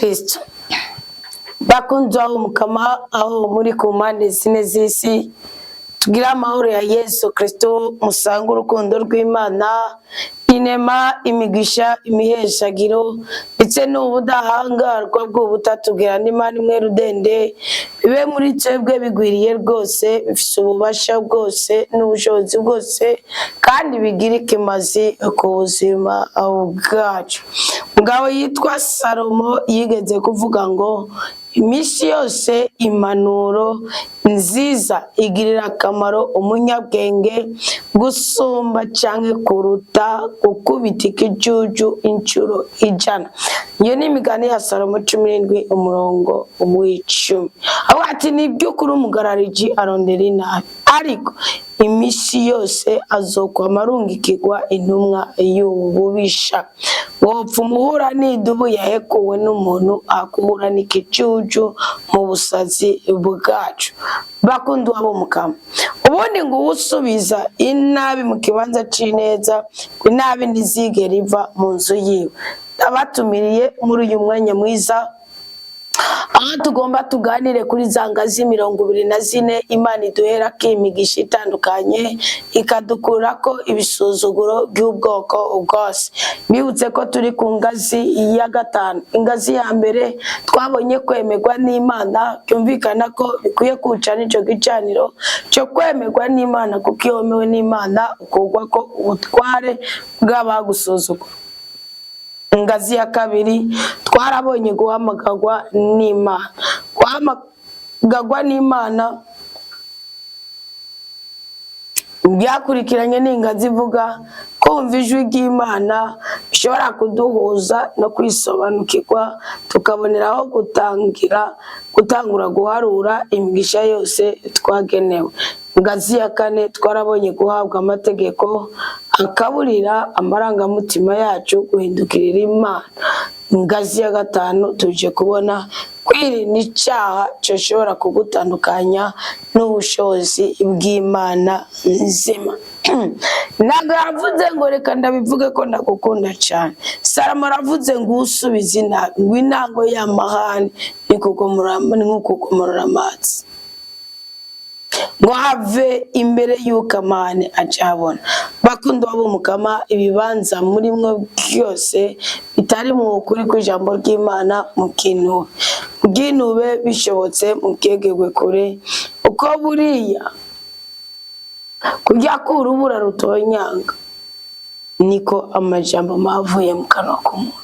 Kristo. Bakunzi aho mukama aho muri ku mpande zine z'isi, tugira amahoro ya Yesu Kristo, musanga urukundo rw'Imana, inema, imigisha, imiheshagiro ndetse n'ubudahangarwa bw'ubutatubwira n'Imana imwe rudende bibe muri twebwe bigwiriye rwose, bifite ububasha bwose n'ubushobozi bwose kandi bigira ikimazi ku buzima bwacu. Umugabo yitwa Salomo yigeze kuvuga ngo imisi yose impanuro nziza igirira akamaro umunyabwenge gusumba canke kuruta gukubita ikijuju incuro ijana. Iyo ni imigani ya Salomo 17 umurongo w'10. Aho ati ni by'ukuri umugarariji arondera inabi, ariko imisi yose azokwama arungikirwa intumwa y'ububisha. Wopfa umuhura n'idubu yahekuwe n'umuntu akuhura n'ikijuju mu busazi bwacu. Bakundu abo mukama, ubundi ngo usubiza inabi mu kibanza c'ineza, inabi ntizigera iva mu nzu yiwe. Abatumiriye muri uyu mwanya mwiza aho tugomba tuganire kuri za ngazi 24 Imana iduhera kimigisha itandukanye ikadukura ko ibisuzuguro by'ubwoko bwose. Bibutse ko turi ku ngazi ya 5. Ingazi ya mbere twabonye kwemerwa n'Imana, byumvikana ko bikuye kuca n'ico gicaniro cyo kwemerwa n'Imana, kuko iyo wemewe n'Imana ukugwa ko ubutware bw'abagusuzugura. Ingazi ya kabiri twarabonye guhamagarwa n'Imana. Guhamagarwa n'Imana byakurikiranye n'ingazi ivuga kumva ijwi ry'Imana bishobora kuduhuza no kwisobanukirwa, tukaboneraho gutangura guharura imigisha yose twagenewe. Ingazi ya 4 twarabonye guhabwa amategeko akaburira amarangamutima yacu guhindukirira Imana. Ingazi ya 5 tuje kubona kwirinda icyaha cyoshobora kugutandukanya n'ubushobozi bw'Imana nzima. Ntabwo yavuze ngo reka ndabivuge ko ndagukunda cyane. Salomo aravuze ngo usubize inabi, ngo intango y'amahane ni nk'ukugomorora amazi, ngo have imbere y'uko amahane acyabona. Bakunda abo mukama, ibibanza muri mwe byose bitari mu ukuri kw'ijambo ry'Imana mubwinube bishobotse mubwegegwe kure, uko buriya kujya kurubura rutonyanga niko amajambo mavuye mu kanwa k'umuntu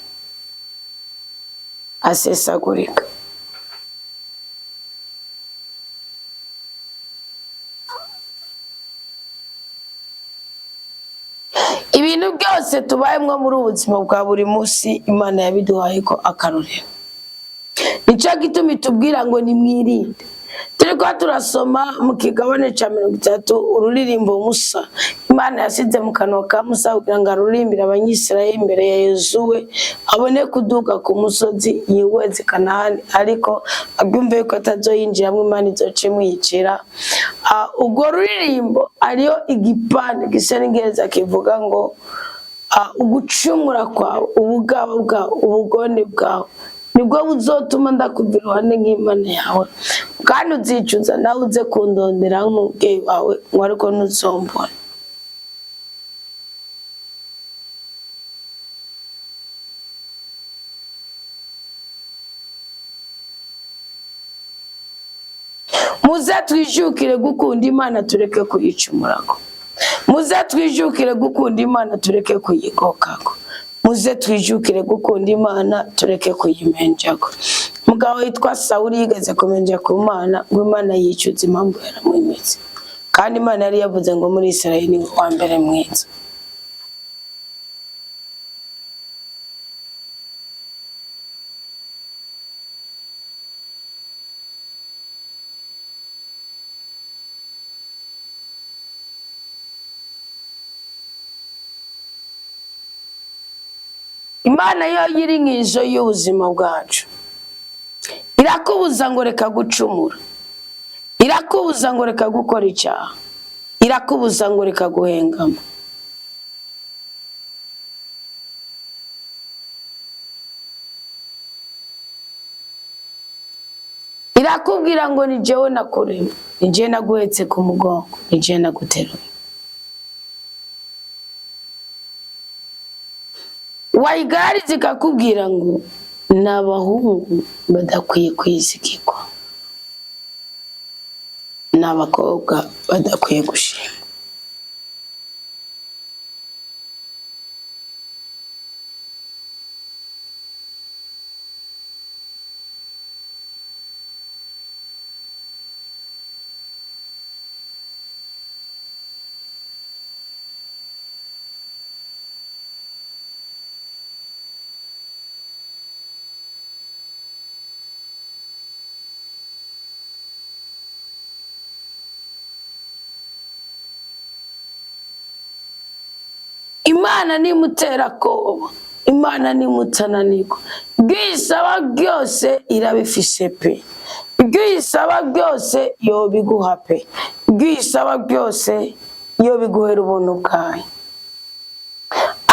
asesagurika. Ibintu byose tubayemwo muri ubuzima bwa buri munsi Imana yabiduhaye ko akarorero. Nico gituma itubwira ngo nimwirinde. Turiko turasoma mu kigabane ca 30 ururirimbo Musa Imana yasize mu kanwa ka Musa kugira ngo arurimbire abanyisirayeli imbere ya Yozuwe abone kuduga ku musozi yiweze Kanani, ariko abyumve ko atazoyinjiramwo Imana izoce mwicira. Ubwo ruririmbo ariyo igipande gisa n'ingereza kivuga ngo ugucumura kwawe, ubugaba bwawe, ubugone bwawe nibwo buzotuma ndakuva iruhande nk'Imana yawe, kandi uzicuza nawe uze kundondera nk'umubyeyi wawe ngo ariko ntuzombona. Muze twijukire gukunda Imana tureke kuyicumurako. Muze twijukire gukunda Imana tureke kuyigokako. Muze twijukire gukunda Imana tureke kuyimenjako. Mugabo yitwa Sawuli yigeze kumenja ku Mana ngo Imana yicuza impamvu yaramwimitse, kandi Imana yari yavuze ngo muri Israeli ni wa mbere mwiza. Imana yo yiri nk'ijo y'ubuzima bwacu. Irakubuza ngo reka gucumura, irakubuza ngo reka gukora icyaha, irakubuza ngo reka guhengama. irakubwira ngo ni jewe nakuremye, ni jewe naguhetse ku mugongo, ni jewe naguteruye. Wayigariza ikakubwira ngo n'abahungu badakwiye kwizigirwa, n'abakobwa badakwiye gushima. Imana nimutera koba, Imana nimutananirwa. Bwisaba byose irabifise pe. Bwisaba byose yobiguha pe. Bwisaba byose yobiguhera ubuntu bwayo.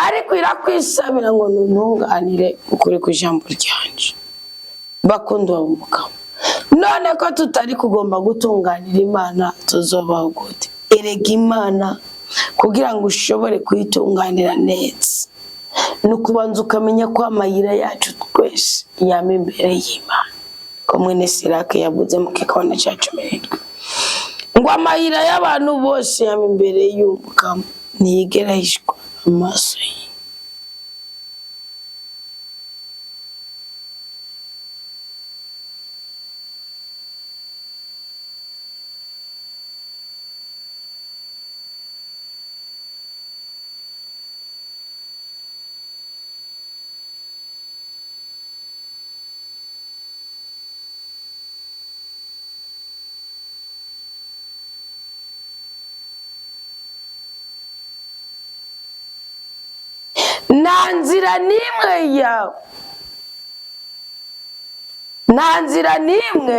Ariko irakwisabira ngo ntuntunganire ukuri ku ijambo ryanje. Bakundwa b'umugabo, none ko tutari kugomba gutunganira Imana, tuzobaho gute? Erega Imana kugira ngo ushobore kuyitunganira neza, nukubanza ukamenya ko amayira yacu twese yama imbere y'Imana. Ko mwene Sirake yavuze mu kikona cya 17 ngo amayira y'abantu bose yama imbere y'Umukama, ntiyigera hishwa amaso ye. Nta nzira n'imwe yawe, nta nzira n'imwe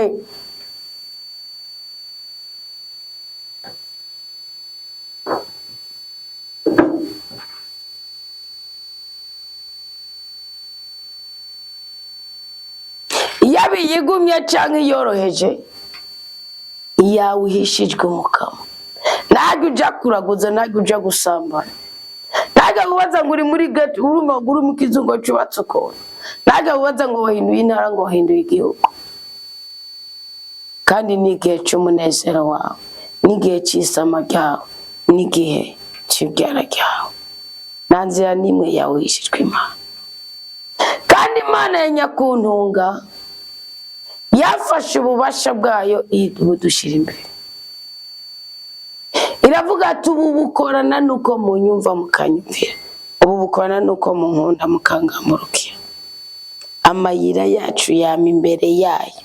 yaba iyigumye cyangwa iyoroheje yawe ihishijwe Umukama. Ntabwo ujya kuraguza, ntabwo ujya gusambana, ntabwo ubaza ngo uri muri gati urumva ngo uri mu kizungo cyubatse ukuntu, ntabwo ubaza ngo wahinduye intara, ngo wahinduye igihugu. Kandi n'igihe cy'umunezero wawe, n'igihe cy'isama ryawe, n'igihe cy'ibyara ryawe, nta nzira n'imwe yawe yishijwe Imana. Kandi Imana ya nyakuntunga yafashe ububasha bwayo ibudushyira imbere. Iravuga ati ubu bukorana nuko munyumva mukanyumvira, ubu bukorana nuko munkunda mukangamurukira. Amayira yacu yama imbere yayo,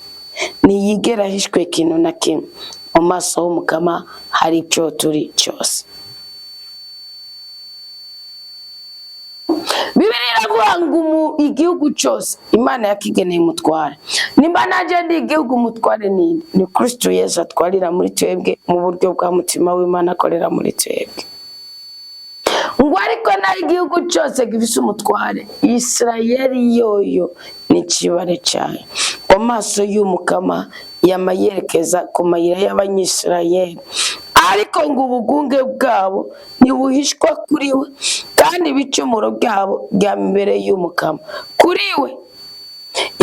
ntiyigera hishwe ikintu na kimwe. Mu maso h'Umukama hari icyo turi cyose. Bibiliya iravuga ngo igihugu cyose Imana yakigeneye umutware. Nimba naje ndi igihugu umutware ninde? Ni Kristo Yesu atwarira muri twebwe mu buryo bwa mutima w'Imana akorera muri twebwe. Ngo ariko na igihugu cyose gifise umutware, Isirayeli yoyo ni kibare cyayo. Mu maso y'Umukama yamayerekeza ku mayira y'Abanyisirayeli, ariko ngo ubugunge bwabo ntibuhishwa kuri we, kandi ibicumuro byabo byama imbere y'Umukama. Kuri we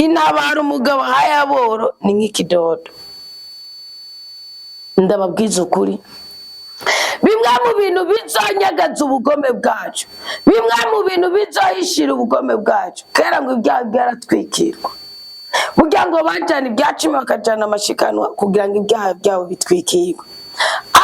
intabara umugabo ahaye aboro ni nk'ikidodo. Ndababwiza ukuri, bimwe mu bintu bizonyagaza ubugome bwacu, bimwe mu bintu bizohishira ubugome bwacu, kera ngo ibyaha byaratwikirwa. Kugira ngo bajyane ibyacumi bakajyana amashikanwa kugira ngo ibyaha byabo bitwikirwe.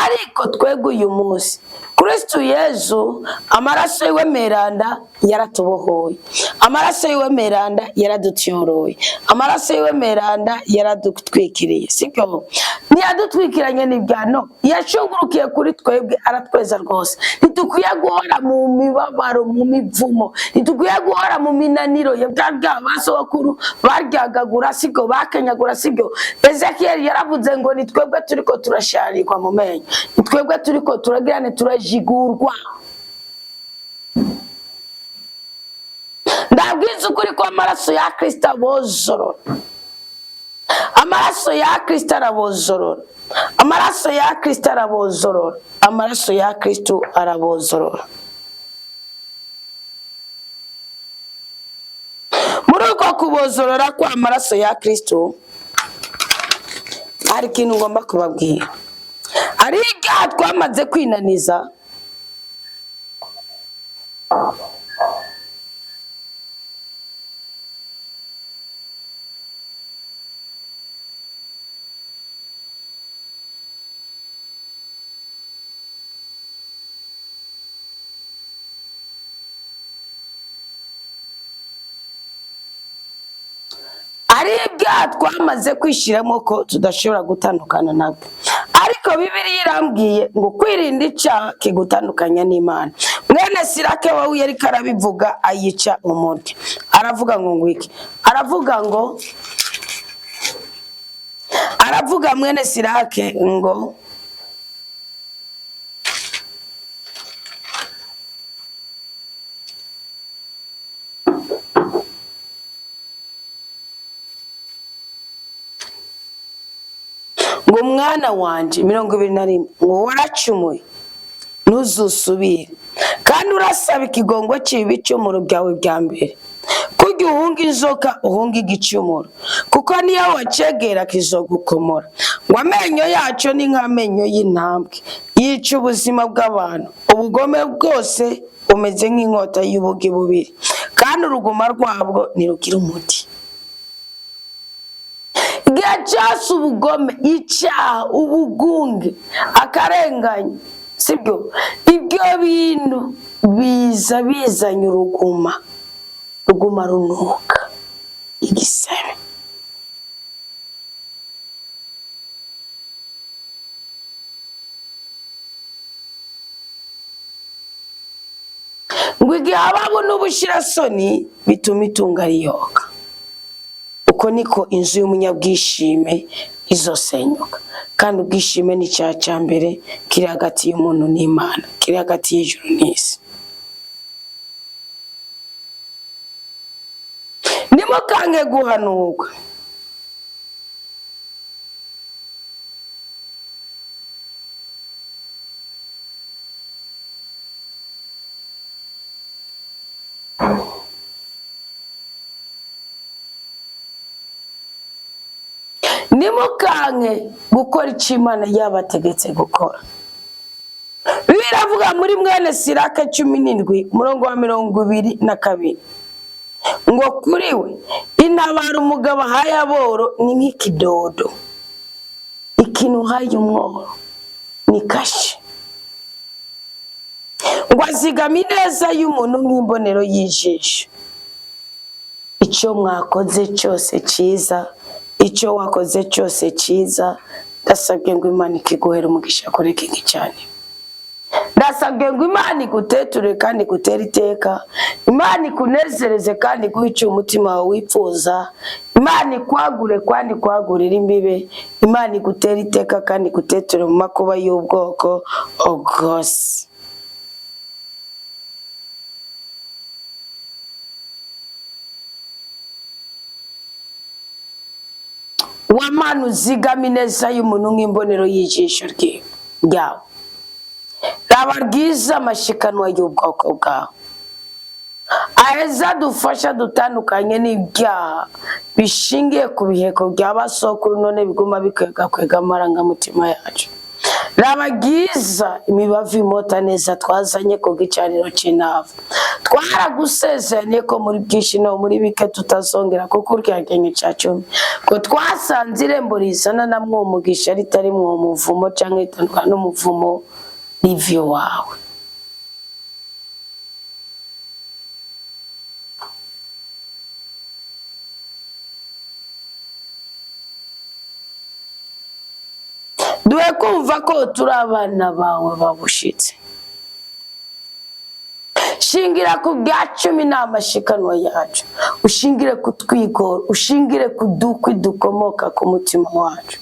Ariko twebwe uyu munsi Kristo Yesu amaraso yiwe meranda yaratubohoye, amaraso yiwe meranda yaradutiyoroye, amaraso yiwe meranda yaradutwikiriye. Sibyo ntiyadutwikiranye n'ibyano, yashungurukiye kuri twebwe aratweza rwose. Ntitukwiye guhora mu mibabaro, mu mivumo, ntitukwiye guhora mu minaniro ya bya basokuru baryagagura, sibyo bakenyagura. Sibyo Ezekiel yaravuze ngo ni twebwe turiko turasharirwa mu menyo, ni twebwe turiko turagirane turajigurwa. Ndabwiza ukuri ko amaraso ya Kristo abozorora, amaraso ya Kristo arabozorora, amaraso ya Kristo arabozorora, amaraso ya Kristo arabozorora. Muri uko kubozorora kwa amaraso ya Kristo hari ikintu ngomba kubabwira. Hari ibyaha twamaze kwinaniza, ari ibyaha twamaze kwishiramo ko tudashobora gutandukana nabyo. Ariko Bibiliya irambwiye ngo kwirinda icyaha kigutandukanya n'Imana. Mwene Sirake wawe yari karabivuga ayica umurya. Aravuga ngo ngwiki, aravuga mwene Sirake ngo mwana wanje 21 ngo waracumuye ntuzusubire kandi urasaba ikigongo cy'ibicumuro byawe bya mbere, kujya uhunga inzoka uhunga igicumuro, kuko niyo wacegera kizogukomora. Ngo amenyo yacu ni nk'amenyo y'intambwe yica ubuzima bw'abantu, ubugome bwose umeze nk'inkota y'ubugi bubiri, kandi uruguma rwabwo ntirugira umuti. Cyose ubugome, icyaha, ubugunge, akarenganya, sibyo ibyo bintu biza bizanye uruguma runuka, igisebe. Ngo igihe habaho n'ubushirasoni bituma itunga riyoka. Uko niko inzu y'umunyabwishime izosenyuka, kandi ubwishime ni icyaha cya mbere kiri hagati y'umuntu n'Imana, kiri hagati y'ijuru n'isi. Nimukange guhanurwa. Nimukange gukora icyo Imana yabategetse gukora. Biravuga muri mwene Sirake 17 umurongo wa 22 ngo kuri we intabara umugabo ahaye aboro ni nk'ikidodo, ikintu uhaye umworo ni kashi. Ngo azigama ineza y'umuntu nk'imbonero y'ijisho. Icyo mwakoze cyose cyiza, icyo wakoze cyose cyiza, ndasabye ngo Imana ikiguhera umugisha kuri iki cyane. Ndasabye ngo Imana iguteture kandi igutera iteka, Imana ikunezereze kandi iguhe umutima wawe wifuza, Imana ikwagure kandi ikwagurire imbibe, Imana igutera iteka kandi iguteture mu makuba y'ubwoko bwose. Wamana uzigama ineza y'umuntu nk'imbonero y'ijisho ryawe. Raba rwiza amashikanwa y'ubwoko bwawe, aheza dufasha dutandukanye n'ibyaha bishingiye ku biheko by'abasokuru none biguma bikwega amarangamutima yacu. Raba rwiza imibavu imota neza twazanye ku gicaniro cy'intava. Twaragusezeranye ko muri byinshi no muri bike tutazongera kukurya genye cyacu, ko twasanze irembo rizana na mwumugisha ritari mu muvumo cyangwa itandukana n'umuvumo n'ivyo wawe. Duhe kumva ko turi abana bawe babushitse. Shingira ku bya 10 n'amashikanwa yacu, ushingire ku twigoro, ushingire ku dukwi dukomoka ku mutima wacu.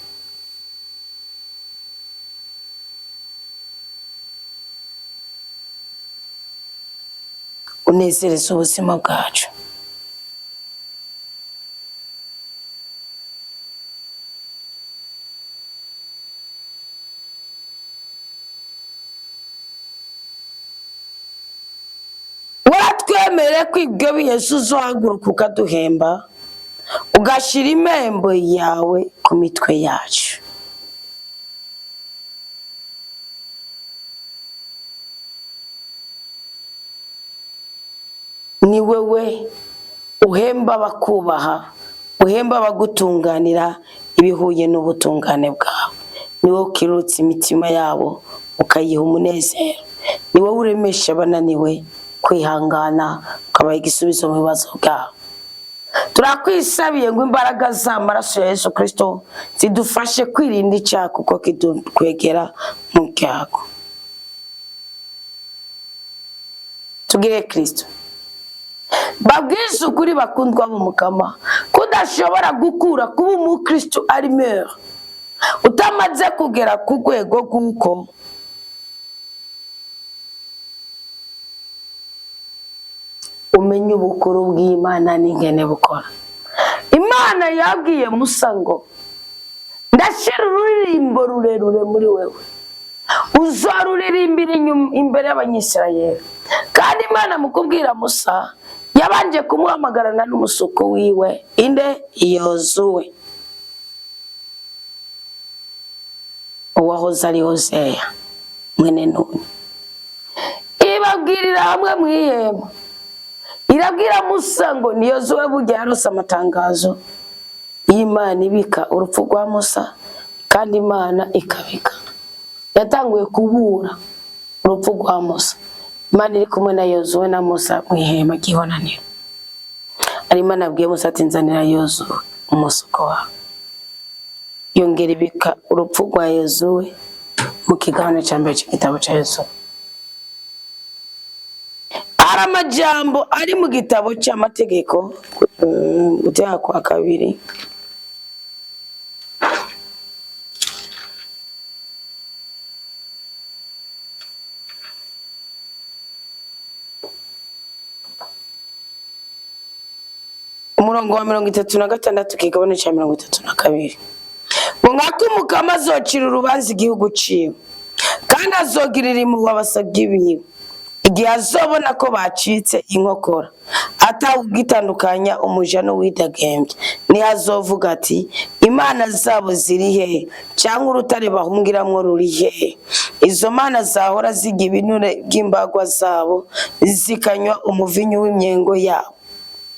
Unezereze ubuzima bwacu. waratwemereye ko ibyo Yesu uzohaguruka ukaduhemba ugashira impembo yawe ku mitwe yacu. Ni wewe uhemba bakubaha, uhemba bagutunganira ibihuye n'ubutungane bwawe. Ni wowe ukirutsa imitima yabo ukayiha umunezero. Ni wowe uremesha abananiwe kwihangana ukabaha igisubizo mu bibazo byabo. Turakwisabiye ngo imbaraga z'amaraso ya Yesu Kristo zidufashe kwirinda icyaha kuko kidukwegera mu byago. Tugire Kristo. Babwiza ukuri bakundwa b'Umukama kudashobora gukura kuba umukristo ari meilleur utamaze kugera ku rwego rw'uko umenye ubukuru bw'Imana n'ingene bukora. Imana yabwiye Musa ngo ndashira ururirimbo rurerure muri wewe uzaruririmbira imbere y'Abanyisirayeli. Kandi Imana mu kubwira Musa yabanje kumuhamagarana n'umusuko wiwe inde Yozuwe uwahoze ari Hoseya mwene Nuni. Ibabwirira hamwe mwihema irabwira Musa ngo ni Yozuwe burya yarose amatangazo y'Imana ibika urupfu rwa Musa kandi Imana ikabika. Yatanguye kubura urupfu rwa Musa. Imana iri kumwe na Yozuwe na Musa mwihema gihonaniro. Ari Imana abwiye Musa ati nzanira Yozuwe umusuko wawe. Yongera ibika urupfu rwa Yozuwe mu kigabane cya mbere cy'igitabo cya Yozuwe. Ari amajambo ari mu gitabo cy'amategeko guteka kwa kabiri umurongo wa 36 kigabane cya 32. Ngo nkako Umukama azocira urubanza igihugu ciwe kandi azogirira impuhwe abasabyi biwe igihe azobona ko bacitse inkokora atawugitandukanya umuja n'uwidegembye. Ni azovuga ati imana zabo ziri hehe cyangwa urutare bahungiramwo ruri hehe? Izo mana zahora ziga ibinure by'imbagwa zabo zikanywa umuvinyu w'imyengo yabo.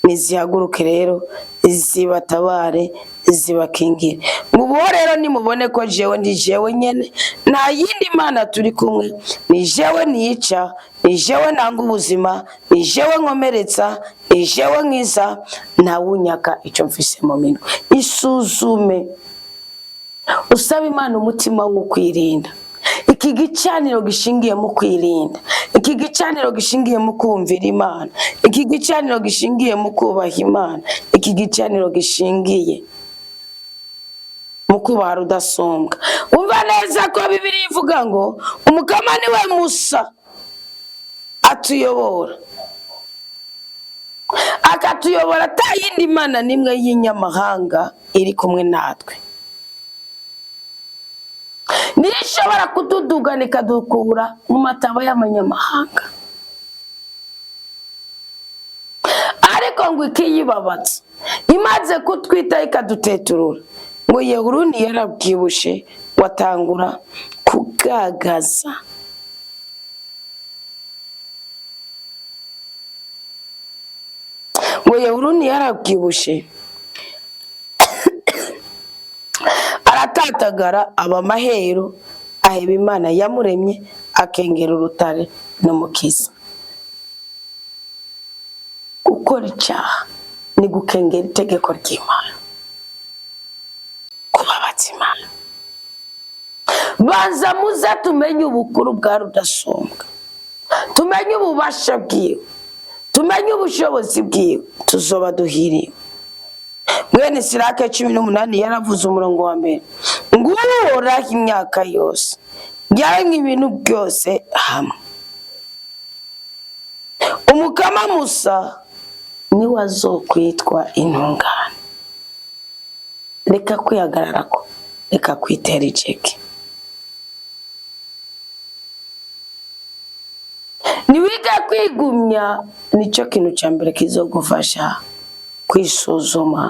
Nizihaguruke rero zibatabare zibakingire. Ngubu rero nimubone ko jewe ndi jewe nyene nta yindi mana turi kumwe. Ni jewe nica, ni jewe nanga ubuzima, ni jewe nkomeretsa, ni jewe nkiza, nta wunyaka icyo mfise mu minwe. Isuzume usaba Imana umutima wo kwirinda. Iki gicaniro gishingiye mu kwirinda, iki gicaniro gishingiye mu kumvira Imana, iki gicaniro gishingiye mu kubaha Imana, iki gicaniro gishingiye mu kubaha rudasumbwa. Umva neza ko Bibiliya ivuga ngo Umukama niwe Musa atuyobora, akatuyobora ata yindi mana nimwe y'inyamahanga iri kumwe natwe. Nishobora kutudugana ikadukura mu mataba y'amanyamahanga, ariko ngo ikiyibabatsa imaze kutwita ikaduteturura ngo Yehuruni yarabwibushe watangura kugagaza. Ngo Yehuruni yarabwibushe aratatagara abamaheru aheba Imana yamuremye akengera urutare n'umukiza. Gukora icyaha ni gukengera itegeko ry'Imana, kubabatsa Imana. Banza muze tumenye ubukuru bwa rudasumbwa, tumenye ububasha bwiwe, tumenye ubushobozi bwiwe, tuzoba duhiriwe. Mwene Sirake 18 yaravuze umurongo wa mbere ngo uhoraho imyaka yose yaremye ibintu byose hamwe. Umukama Musa niwe azokwitwa intungane. Reka kwihagararako, reka kwitera iceke. Niwige burya kwigumya nicyo kintu cya mbere kizogufasha kwisuzuma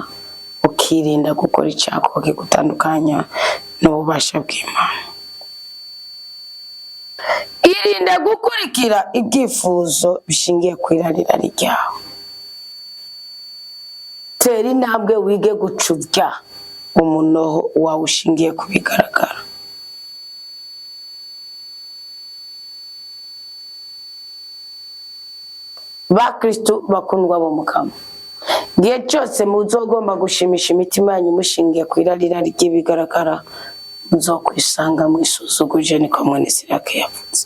ukirinda gukora icyaha kigutandukanya n'ububasha bw'Imana. Irinde gukurikira ibyifuzo bishingiye ku irarira ryawe. Tera intambwe wige gucubya umunoho wawe ushingiye ku bigaragara. Bakristo bakundwa bo Mukama, igihe cyose muzogomba gushimisha imitima yanyu mushingiye ku irarira ry'ibigaragara, muzokwisanga mwisuzuguje, niko mwene Siraki yavuze.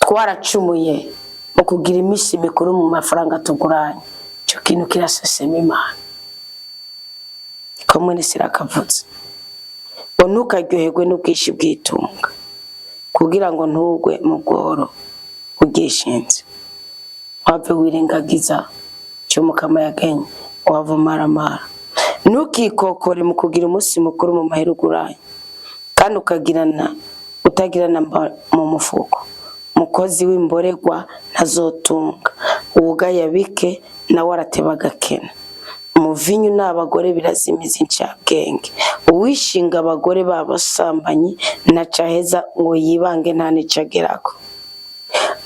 Twaracumuye mu kugira iminsi mikuru mu mafaranga tuguranye, icyo kintu kirasesema Imana, niko mwene Siraki avuze. Ngo ntukaryoherwe n'ubwinshi bw'itunga, kugira ngo ntugwe mu bworo bw'ubwishinzi. Wave wirengagiza icyo Mukama yagenye, wava umaramara. Ntukikokore mu kugira umunsi mukuru mu mahiruguranye, kandi utagirana mu mufuko. Umukozi w'imborerwa ntazotunga, uwugaya bike nawe arateba agakena. Umuvinyu n'abagore birazimiza incabwenge, uwishinga abagore b'abasambanyi ntacaheza ngo yibange nta n'icyo agerako.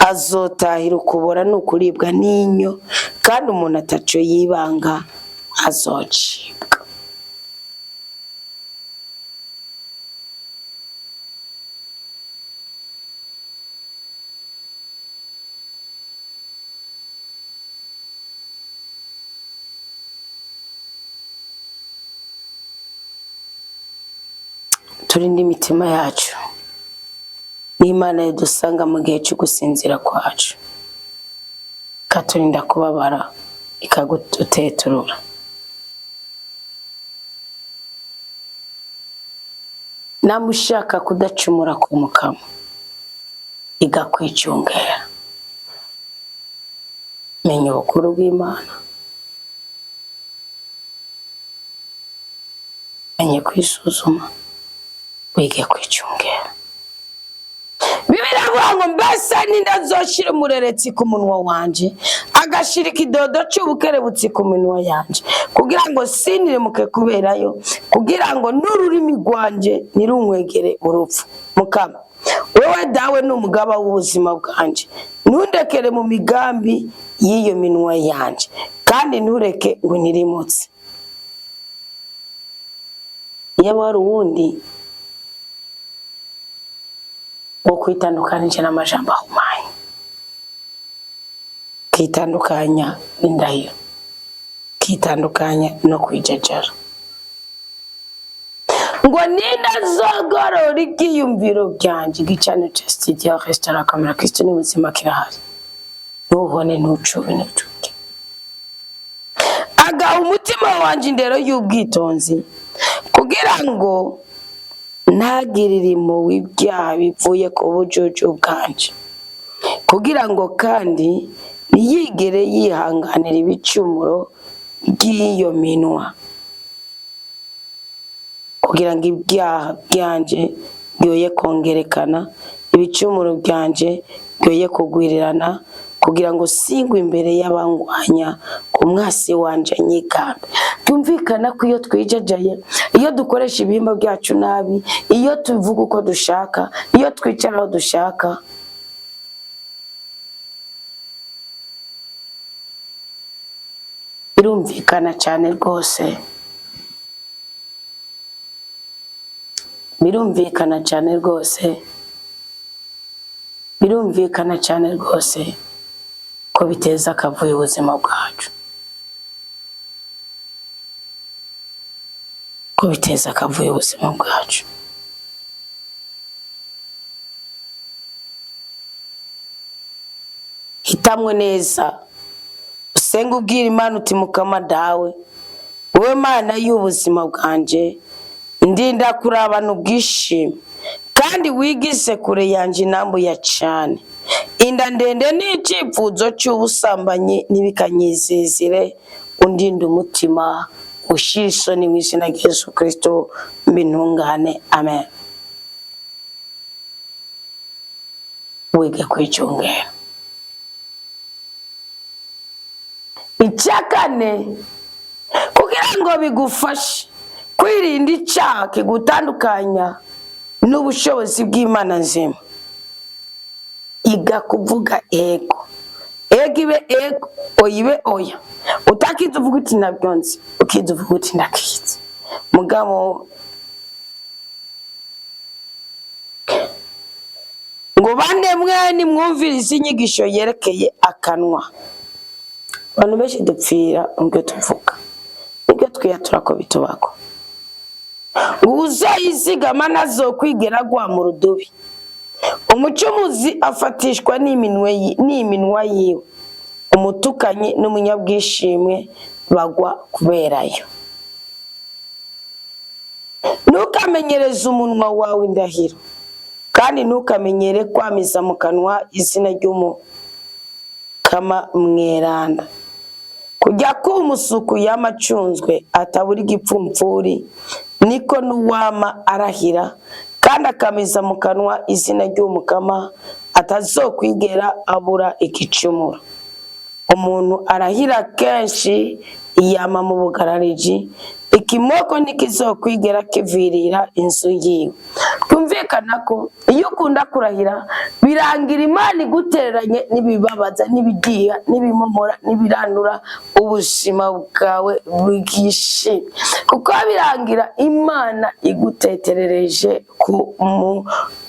Azotahira ukubora n'ukuribwa n'inyo, kandi umuntu ataco yibanga azocibwa. Turinde imitima yacu n'Imana idusanga mu gihe cyo gusinzira kwacu, ikaturinda kubabara, ikaguteturura. Namushaka kudacumura ku Mukama, igakwicungera. Menya ubukuru bw'Imana, menye kwisuzuma, wige kwicungera. Bibiliya ivuga ngo mbese ninde azoshira umureretsi ku munwa wanje, agashira ikidodo c'ubukerebutsi ku minwa yanje, kugira ngo sindirimuke kuberayo, kugira ngo n'ururimi rwanje ntirunkwegere urupfu. Mukama, wewe dawe n'umugaba w'ubuzima bwanje, ntundekere mu migambi y'iyo minwa yanje, kandi ntureke ngo nirimutse. Iyo wari uwundi wo kwitandukanije n'amajambo ahumanye, kitandukanya n'indahiro, kitandukanya no kwijajara. Ngo ninde azogorora ibyiyumviro byanje, igicano ca studio restaurant kamera Kristo ni buzima kirahari. Ntuhone ntucube ntucuke, agaha umutima wanje indero y'ubwitonzi, kugira ngo ntagirire impuhwe ibyaha bivuye ku bujuju bwanje, kugira ngo kandi ntiyigere yihanganira ibicumuro by'iyo minwa, kugira ngo ibyaha byanje byoye kongerekana, ibicumuro byanje byoye kugwirirana, kugira ngo singwe imbere y'abangwanya umwasi wanje nyigambe. Byumvikana ko iyo twijajaye, iyo dukoresha ibihimba byacu nabi, iyo tuvuga uko dushaka, iyo twicara aho dushaka, birumvikana cyane rwose, birumvikana cyane rwose, birumvikana cyane rwose ko biteza akavuyo ubuzima bwacu, ko biteza akavuyo ubuzima bwacu. Hitamwe neza, usenga ubwira Imana uti Mukama dawe, wowe Mana y'ubuzima bwanje, ndinda kurabana ubwishime, kandi wigize kure yanje inambuye cyane. Inda ndende n'icyifuzo cy'ubusambanyi ntibikanyizezire, undinde umutima ushira isoni mu izina rya Yesu Kristo mbintungane. Amen. wige kwicungera. Icyakane, kugira ngo bigufashe kwirinda icyaha kigutandukanya n'ubushobozi bw'Imana nzima, iga kuvuga ego. Ego ibe ego, oya ibe oya. Utakiza uvuga uti nabyonze, ukiza uvuga uti ndakiza. Mugabo ngo bande mwe nimwumvirize inyigisho yerekeye akanwa. Abantu benshi dupfira ngo tuvuga, ngo twiyatura ko bitubako. Uzayizigama nazokwigera agwa mu rudubi. Umucumuzi afatishwa n'iminwa yiwe, umutukanyi n'umunyabwishimwe bagwa kuberayo. Ntukamenyereze umunwa wawe indahiro, kandi ntukamenyere kwamiza mu kanwa izina ry'Umukama mweranda. Kujya k'umusuku yamacunzwe atabura igipfumfuri, niko n'uwama arahira kandi akamiza mu kanwa izina ry'Umukama atazokwigera abura igicumuro. Umuntu arahira kenshi yama mu bugarariji, ikimoko ntikizokwigera kivirira inzu yiwe. Twumvikana ko iyo ukunda kurahira birangira Imana igutereranye n'ibibabaza n'ibigiya n'ibimomora n'ibirandura ubuzima bwawe bwishimye, kuko birangira Imana iguteterereje ku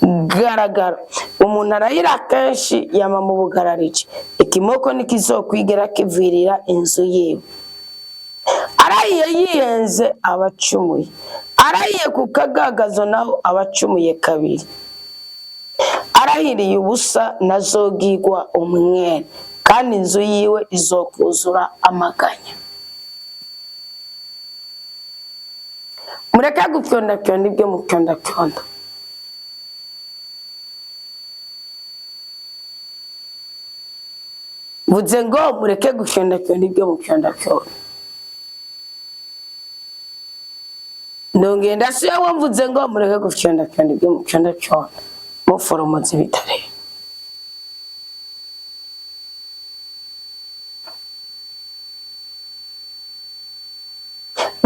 mugaragaro. Umuntu arahira kenshi yama mu bugarariji, ikimoko ntikizokwigera kivirira inzu yiwe. Arahiye yihenze abacumuye, arahiye ku kagagazo naho abacumuye kabiri. Arahiriye ubusa nazogigwa umwere, kandi inzu yiwe izokuzura amaganya. Mureke gupyondapyonda ibyo mupyondapyonda. Vuze ngo mureke gupyondapyonda ibyo mupyondapyonda. Ndongenda siyo wamvuze ngo mureke gupyondapyonda ibyo mupyondapyonda muforomozi bitare.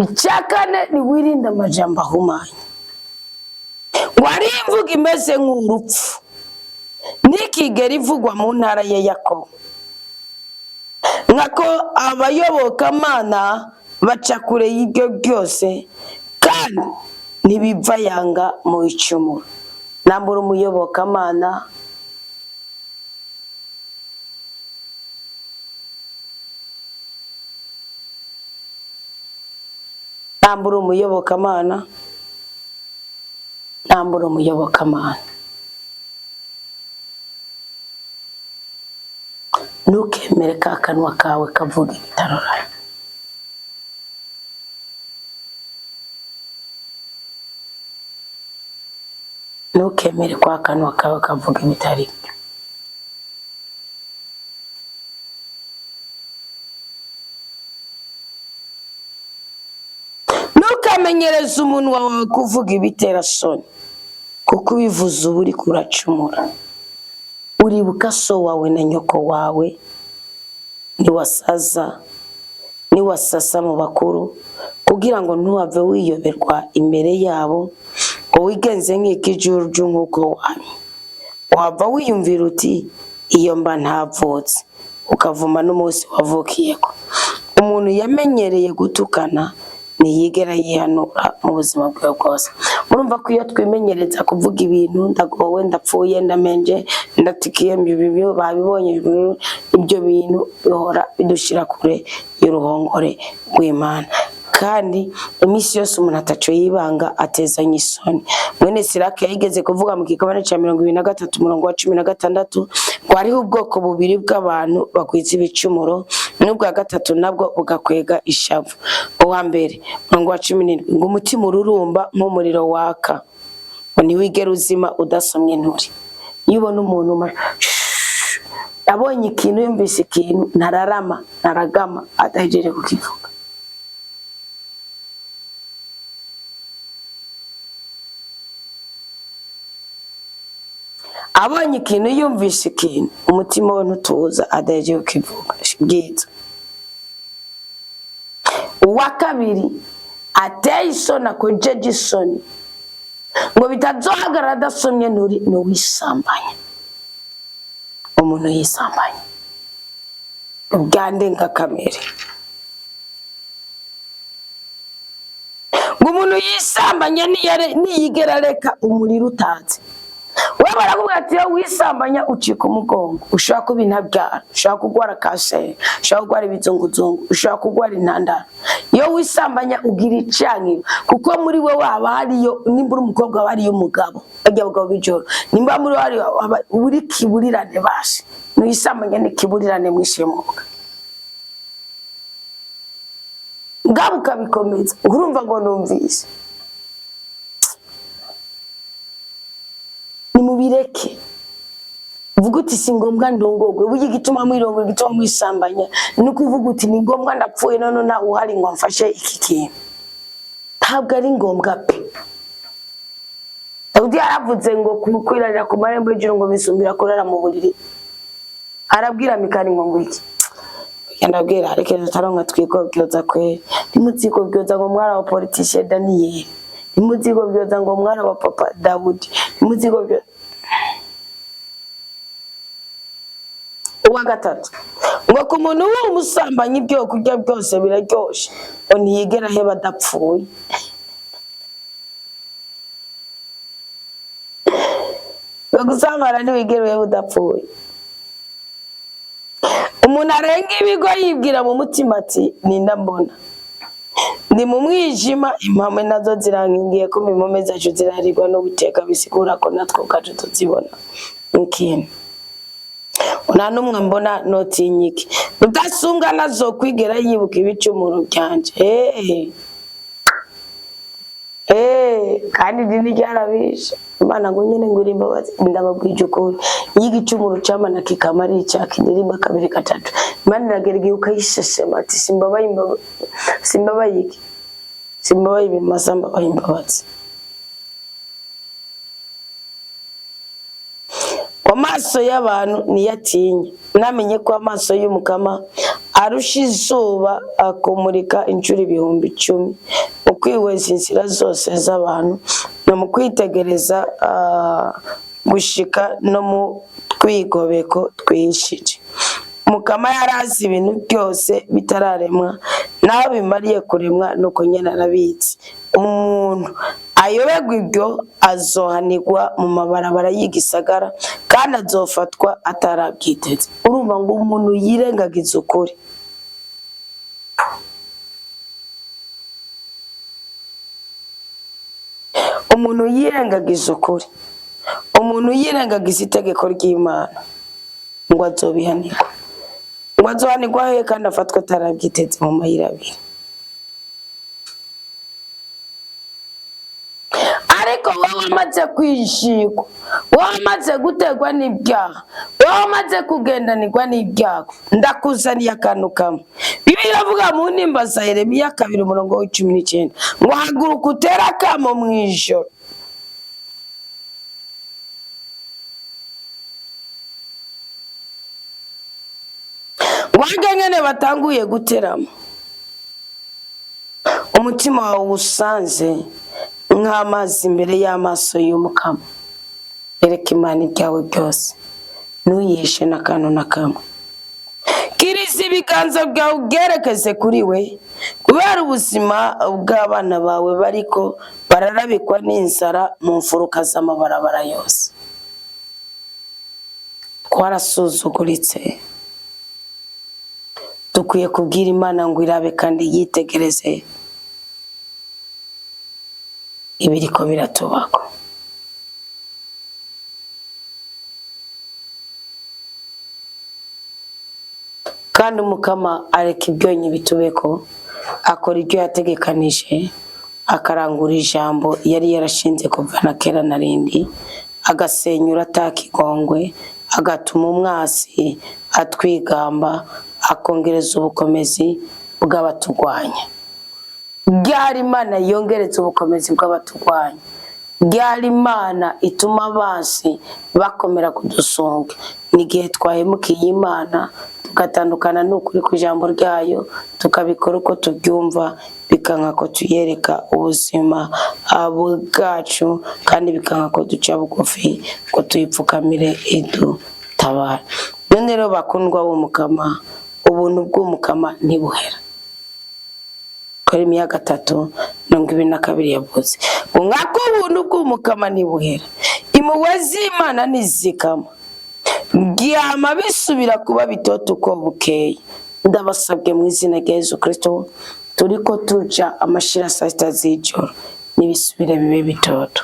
Icyakane ni wirinda amajambo ahumanye. Wari imvuga imeze nk'urupfu, ntikigera ivugwa mu ntara ya Yakobo. Nkako abayobokamana baca kure y'ibyo byose, kandi ntibiva yanga mu icumuro. Nambura umuyobokamana nambura umuyobokamana. Ntukemere ka kanwa kawe kavuga ibitarora. Ntukemere kwa kanwa kawe kavuga ibitari byo. Ntukamenyereze umunwa wawe kuvuga ibitera soni, kuko ubivuze uba uri kuracumura. Uribuka so wawe na nyoko wawe niwasasa mu bakuru, kugira ngo ntuhave wiyoberwa imbere yabo ngo wigenze nk'ikijuju nk'uko wamye. Wava wiyumvira uti iyo mba ntavutse, ukavuma n'umunsi wavukiyeko. Umuntu yamenyereye gutukana ntiyigera yihanura mu buzima bwe bwose. Murumva ko iyo twimenyereza kuvuga ibintu ndagowe, ndapfuye, ndamenje, ndatikiye, ibyo babibonye, ibyo bintu bihora bidushira kure y'uruhongore rw'Imana. Kandi iminsi yose umuntu ataco yibanga atezanye isoni. Mwene Siraki yigeze kuvuga mu kigabane cya 23 umurongo wa 16 ngo hariho ubwoko bubiri bw'abantu bakwiza ibicumuro, n'ubwa gatatu nabwo bugakwega ishavu. Uwa mbere umurongo wa 17 ngo umutima ururumba nk'umuriro waka, ngo ntiwigera uzima udasomye nturi. Iyo ubona umuntu abonye ikintu, yumvise ikintu, ntaragama adahejeje kukivuga. abonye ikintu yumvishe ikintu umutima we ntutuza adaje ukivuga bwiza. Uwa kabiri ateye isoni akojeje isoni ngo bitazohagarara adasomye ni wisambanya. Umuntu yisambanya ubwandenga kamere, ngo umuntu yisambanya niyigera reka umuriro utatse. We barakubwira ati iyo wisambanya ucika umugongo, ushobora kuba intabyara, ushobora kugwara kanseri, ushobora kugwara ibizunguzungu, ushobora kugwara intandara. Iyo wisambanya ugira icankiro, kuko muri we waba hariyo, nimba uri umukobwa waba hariyo umugabo, bajya abagabo b'ijoro, nimba muri we hariyo uri kiburirane basi, nuyisambanya ni kiburirane mwishemuka. Ngabo ukabikomeza, urumva ngo numvise. Nimubireke. Uvuga uti si ngombwa ndongogwe, burya igituma mwirongora, igituma mwisambanya nuko uvuga uti ni ngombwa ndapfuye none na uhari ngo mfashe iki kintu. Ntabwo ari ngombwa pe. Dawudi yaravuze ngo kwirarira ku marembo y'ijuru ngo bisumbira kurara mu buriri. Arabwira Mikali ngo ngwiki. Yandabwira reke tutaronka twikobyoza kwe. Nimuzikobyoza ngo mwara wa politicien Daniel. Nimuzikobyoza ngo mwara wa papa Dawudi. Nimuzikobyoza. Uwa gatatu ngo ku muntu w'umusambanyi ibyo kurya byose biraryoshe ngo ntiyigera heba adapfuye. Bagusambana ntiwigera heba udapfuye. Umuntu arenga ibigo yibwira mu mutima ati ninda mbona ndi mu mwijima, impamwe nazo zirangingiye ko impome zacu zirarirwa no guteka, bisigura ko natwe ubwacu tuzibona ikintu. Una numwe mbona notinyiki udasunga nazo kwigera yibuka ibicumuro byanje. Kandi dini ryarabisha Imana ngo nyene nguri imbabazi, ndababwije ukuri y'igicumuro cyamana kikamari cyaka indirimba kabiri gatatu. Imana iragereye ukayisheshema ati simbabaye bimasamba bayimbabazi. Amaso y'abantu niyatinya, namenye ko amaso y'umukama arusha izuba akumurika inshuro 10,000 mu kwihweza inzira zose z'abantu no mu kwitegereza gushika no mu twigobeko twishije. Umukama yarazi ibintu byose bitararemwa, naho bimariye kuremwa nuko nyene arabitsi. Umuntu ayoberwa ibyo azohanirwa mu mabarabara y'igisagara kandi azofatwa atarabyiteze. Urumva ngo umuntu yirengagiza ukuri. Umuntu yirengagiza ukuri, umuntu yirengagiza itegeko ry'Imana ngo azobihanirwa. Ngo azohanirwa he kandi afatwa atarabyiteze mu mayira abiri. Ariko wowe wamaze kwishikwa, wowe wamaze gutegwa n'ibyaha, wowe wamaze kugendanirwa n'ibyago, ndakuzaniye akantu kamwe. Bibiliya iravuga mu ntimba za Yeremiya 2:19 ngo haguruka utere akamo mu ijoro. Wagengene batanguye guterama, umutima wawe usanze nk'amazi imbere y'amaso y'umukama. Ereka Imana ibyawe byose, ntuyishe n'akantu na kamwe. Kiriza ibiganza byawe ugerekeze kuri we, kubera ubuzima bw'abana bawe bariko bararabikwa n'inzara mu mfuruka z'amabarabara yose. Twarasuzuguritse, dukwiye kubwira Imana ngo irabe kandi yitegereze ibiriko biratubako. Kandi umukama areka ibyonyi bitubeko, akora ibyo yategekanije, akarangura ijambo yari yarashinze kuva na kera na rindi, agasenyura atakigongwe, agatuma umwasi atwigamba, akongereza ubukomezi bw'abatugwanya. Byari Imana yongereza ubukomezi bw'abatugwanya. ryari Imana ituma abansi bakomera kudusonga? Ni igihe twahemukiye Imana tugatandukana n'ukuri kw'ijambo ryayo, tukabikora uko tubyumva, bikanka ko tuyereka ubuzima bwacu, kandi bikanka ko duca bugufi ko tuyipfukamire idutabara. None rero bakundwa b'Umukama, ubuntu bw'Umukama ntibuhera. Yeremiya 3:22 yavuze nkako ubuntu bw'Umukama ntibuhera, impuhwe z'Imana ntizikama, byama bisubira kuba bitoto uko bukeye. Ndabasabwe mu izina rya Yesu Kristo, turiko tuja amashira saa sita z'ijoro, nibisubire bibe bitoto.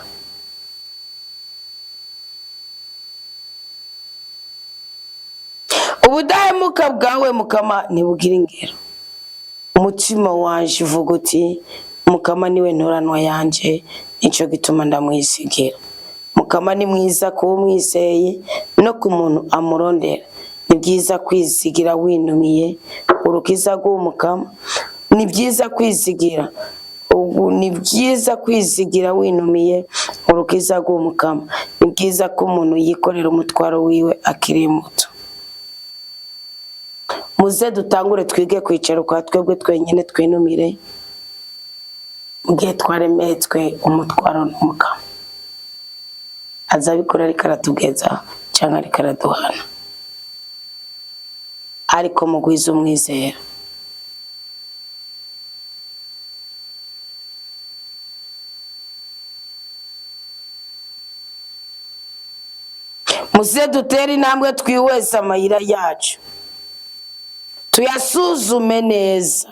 Ubudahemuka bwawe Mukama ntibugira ingero. Umutima wanje uvuga uti Mukama niwe ntoranwa yanje, nico gituma ndamwisigira. Mukama ni mwiza kuba umwizeye no ku muntu amurondera. Ni byiza kwizigira winumiye urukiza rw'Umukama. Ni byiza kwizigira, ni byiza kwizigira winumiye urukiza rw'Umukama. Ni byiza ko umuntu yikorera umutwaro wiwe akiri muto. Muze dutangure twige kwicara kwa twebwe twenyine twinumire, mugihe twaremetswe umutwaro n'Umukama. Azabikora ariko aratugeza cyangwa ariko araduhana, ariko mugwiza umwizera. Muze dutere intambwe twihweza amayira yacu, tuyasuzume neza,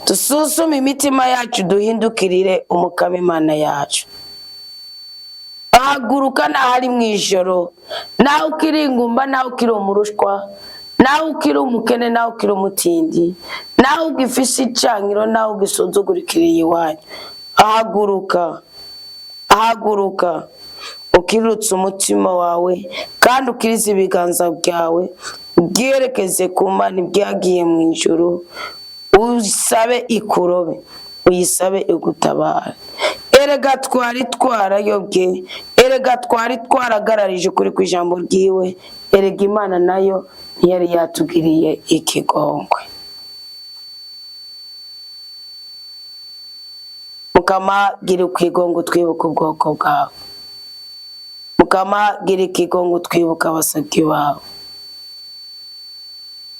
dusuzume imitima yacu, duhindukirire Umukama Imana yacu. Haguruka n'ahari mu ijoro, nawe ukiri ingumba, nawe ukiri umurushwa, nawe ukiri umukene, nawe ukiri umutindi, nawe ugifise icankiro, nawe ugisuzugurikiriye iwanyu. Ahaguruka, ahaguruka, ukirutse umutima wawe kandi ukirize ibiganza byawe, ubyerekeze ku Mana ibyagiye mu ijuru, usabe ikurobe, uyisabe igutabara. Erega twari twarayobye, erega twari twaragararije kuri kw'ijambo ryiwe, erega Imana nayo ntiyari yatugiriye ikigongwe. Mukama gira ikigongwe twibuka ubwoko bwawe. Mukama gira ikigongwe twibuka abasabyi bawe.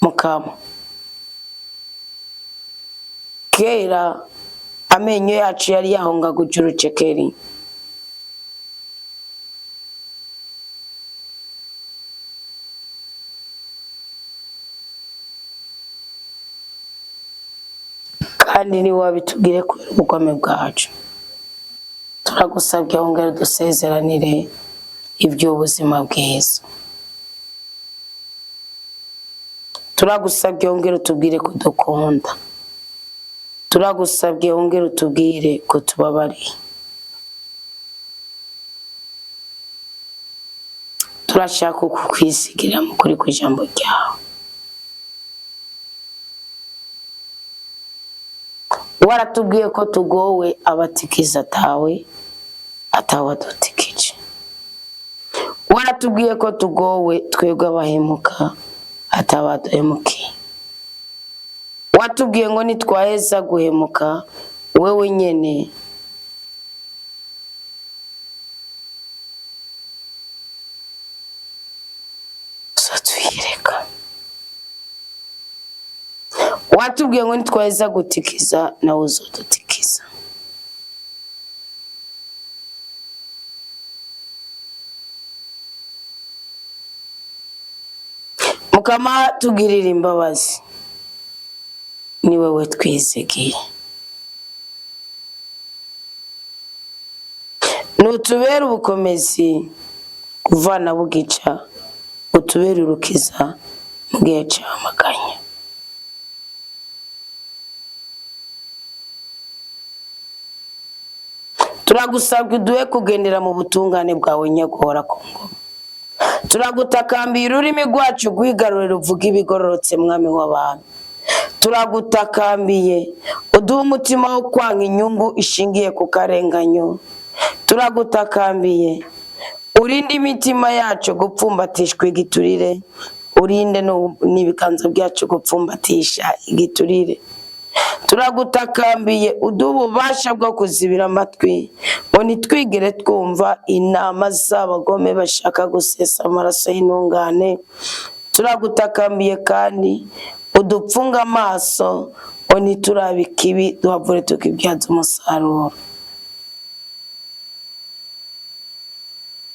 Mukama, kera amenyo yacu yari yahongaguye urucekeri, kandi ni wabitugire kubera ubugome bwacu. Turagusabye ongera dusezeranire iby'ubuzima bwiza. Turagusabye ongera utubwire kudukunda. Turagusabye ongera utubwire ko tubabariye. Turashaka kukwisigira mu kuri kw'ijambo ryawe. Waratubwiye ko tugowe abatikiza atawe adutikije. Waratubwiye ko tugowe twebwe abahemuka atabaduhemukiye. Watubwiye ngo nitwaheza guhemuka wewe nyene uzatwiyereka. Watubwiye ngo nitwaheza gutikiza nawe uzodutikiza. Mukama tugirira imbabazi, ni wewe twizigiye. Nutubera ubukomezi kuvana bugica, utubera urukiza mu gihe cy'amaganya. Turagusabwe duhe kugendera mu butungane bwawe nyagora ku ngoma. Turagutakambira ururimi rwacu rwigarurira uvuga ibigororotse mwami w'abantu. Turagutakambiye uduhe umutima wo kwanga inyungu ishingiye ku karenganyo. turagutakambiye urinde imitima yacu gupfumbatishwa igiturire, urinde n'ibiganza byacu gupfumbatisha igiturire. Turagutakambiye uduhe ububasha bwo kuzibira amatwi ngo ntitwigere twumva inama z'abagome bashaka gusesa amaraso y'intungane. Turagutakambiye kandi udupfunga amaso ngo ntiturabe ikibi duhavure tukibyaza umusaruro.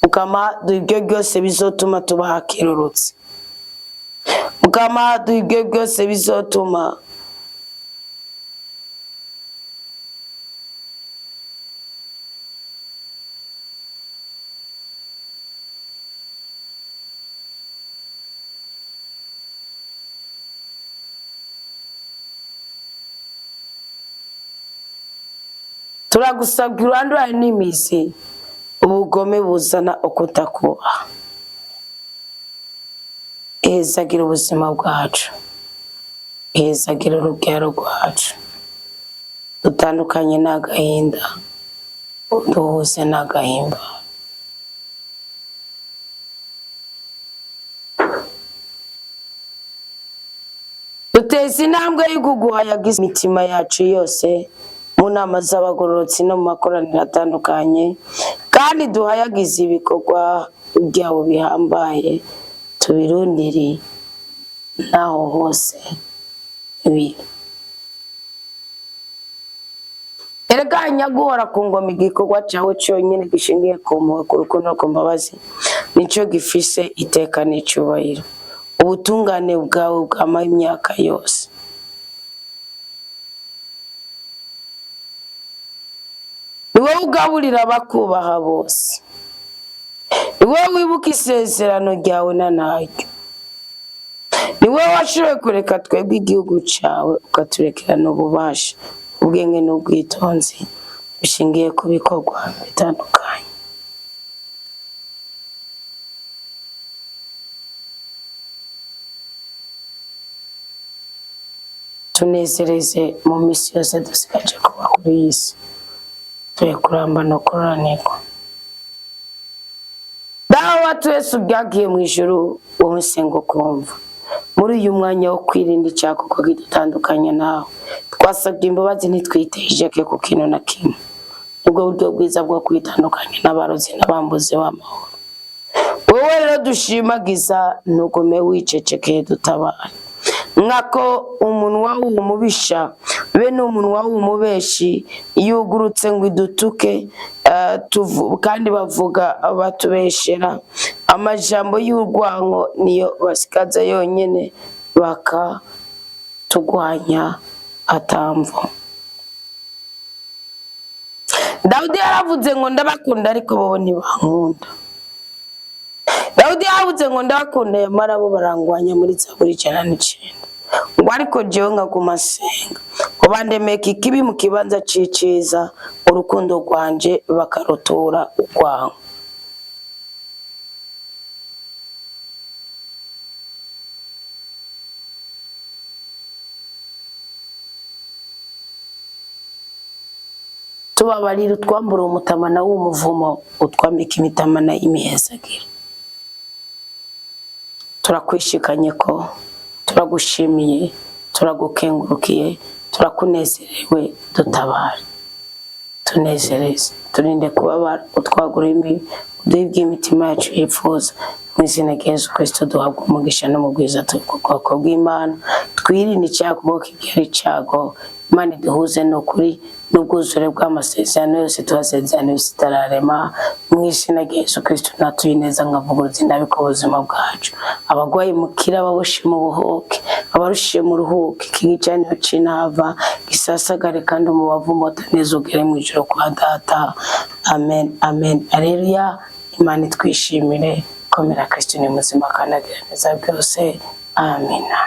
Mukama duhe ibyo byose bizotuma tuba hakirurutse. Mukama duhe ibyo byose bizotuma turagusabwa urandurane n'imizi ubugome buzana ukutakubaha. Ehezagira ubuzima bwacu, ehezagira urubyaro rwacu, dutandukanye n'agahinda, duhuze n'agahimba. Duteze intambwe yo kuguhayagiza imitima yacu yose mu nama z'abagororotsi no mu makoraniro atandukanye, kandi duhayagize ibikorwa byawo bihambaye, tubirundire naho hose biri. Erega nyaguhora ku ngoma igikorwa cyawe cyonyine gishingiye ku mpuhwe, ku rukundo no ku mbabazi, nicyo gifise iteka n'icyubahiro. Ubutungane bwawe bwamaye imyaka yose. Ni wowe ugaburira abakubaha bose, ni wowe wibuka isezerano ryawe na naryo, ni wowe washoboye kureka twebwe igihugu cyawe ukaturekera n'ububasha, ubwenge n'ubwitonzi bishingiye ku bikorwa bitandukanye. Tunezereze mu minsi yose dusigaje kuba kuri iyi si, tuye kuramba no kuranirwa. Dawa twese ubyagiye mu ijuru, wowe sengo kumva. Muri uyu mwanya wo kwirinda icyago ko gitandukanye nawe, twasabye imbabazi ntitwiteje ku kintu na kimwe. Ubwo buryo bwiza bwo kwitandukanya n'abarozi n'abambuzi w'amahoro. Wowe rero dushimagiza, ntugume wicecekeye, dutabara. Nkako umunwa w'umubisha be n'umunwa w'umubeshi yugurutse ngo idutuke, kandi bavuga batubeshera amajambo y'urwango, niyo basikaza yonyene bakatugwanya atamvo. Dawidi yaravuze ngo ndabakunda ariko bo ntibankunda. Dawidi yaravuze ngo ndabakunda yamara bo barangwanya muri Zaburi 1:9. Ngo ariko jewe nkaguma senga, ngo bandemeka ikibi mu kibanza ciciza, urukundo rwanje bakarutura urwango. Tubabarira utwambura umutamana w'umuvumo, utwambika imitamana y'imihezagiro. Turakwishikanye ko, turagushimiye, turagukengurukiye, turakunezerewe, dutabare. Tunezereze, turinde kubabara, utwagura imbibi, uduhe iby'imitima yacu yifuza. Mu izina rya Yesu Kristo duhabwa umugisha no mu bwiza bw'ubwoko bw'Imana. Twirinde icyago kuko kibyara icyago. Imana iduhuze n'ukuri n'ubwuzure bw'amasezerano yose tuhasezerano isitararema. Mu izina rya Yesu Kristo natuye neza nkavuguruza indabiko ubuzima bwacu. Abagwayi mukira, ababoshe mu buhoke, abarushiye mu ruhuke, ikigicaniro c'intava gisasagare kandi umubavu mota neza ugere mu ijuru kwa data. Amen, amen, aleluya. Imana itwishimire. Komera Kristo ni muzima kandi agira neza byose. Amina.